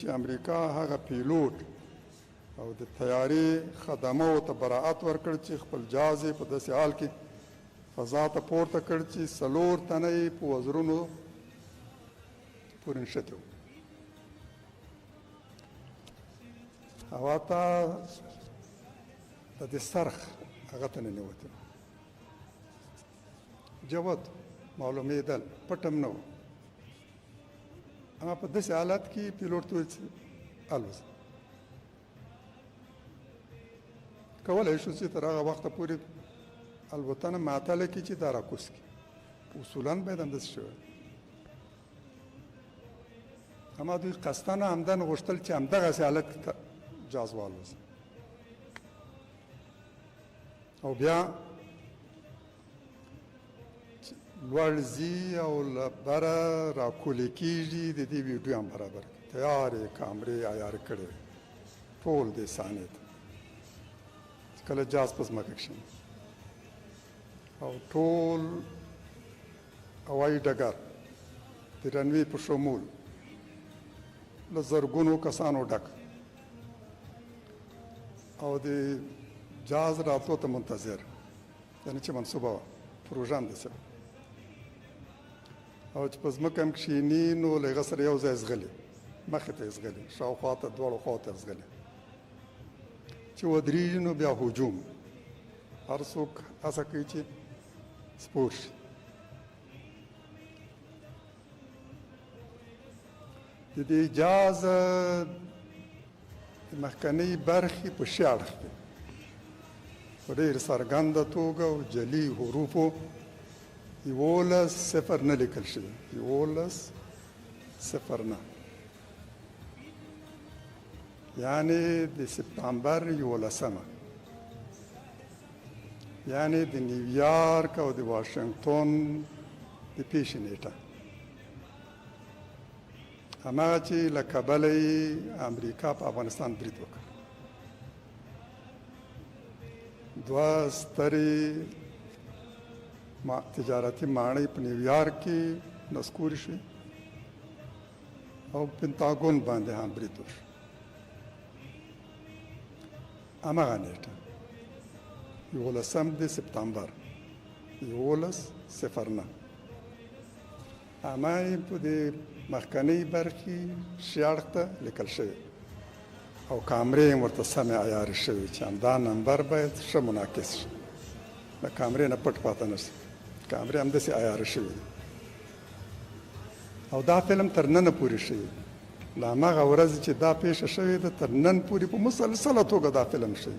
چې امریکا هغه پیلوټ او د طیارې خدمو ته براعت ورکړ چې خپل جهاز یې په داسې حال کې فضا ته پورته کړ چې 4 تنه یې په وزرونو پورې نښتي وو. هوا ته د دې سرخ هغه ته ننوتې وه، جوت معلومېدل، پټ هم نه و. اما په داسې حالت کې پیلوټ ته وویل چې الوځه. کولی شو چې تر هغه وخته پورې الوتنه معطله کړي چې دا راکوز کړي. اصولا باید همداسې شوی. اما دوی قصداً همدن غوښتل چې همدغسې حالت کې جهاز والوځي او بیا لوړ ځي او له بره راکولې کېږي. د دې ویډیو هم برابر کړي، تیارې کامرې عیار کړې ټول دې صحنې ته چې کله جهاز په ځمکه کښېني او ټول هوایي ډګر د رنوې په شمول له زرګونو کسانو ډک او د جهاز راتلو ته منتظر، یعنې چې منصوبه وه، پروژه همداسې وه. او چې په ځمکه هم کښېني نو له هغه سره یو ځای ځغلي، مخې ته یې ځغلي، شاوخوا ته دواړو خواو ته ځغلي. چې ودرېږي نو بیا هجوم، هر څوک هڅه کوي چې سپور شي. د دې جهاز د مخکنۍ برخې په ښي اړخ کې په ډېر څرګنده توګه او جلي حروفو 11-0 لیکل شوي، 11-0، یعنې د سپتامبر 11، یعنې د نیویارک او د واشنګټن د پیښې نیټه، هماغه چې له کبله یې امریکا په افغانستان برید وکړ. 2 سترې تجارتي ماڼۍ په نیویارک کې نسکورې شوې او پنتاګون باندې هم برید وشو. هماغه نیټه 11 سپتامبر 11-0، اما یې په دې مخکنۍ برخې ښي اړخ ته لیکل شوی او کامرې هم ورته سمې عیارې شوي چې همدا نمبر باید ښه منعکس شي، د کامرې نه پټ پاته نه شي. کامرې همداسې عیاره شوي دي او دا فلم تر ننه پورې شوي. له هماغه ورځې چې دا پیښه شوې ده تر نن پورې په مسلسله توګه دا فلم شوي.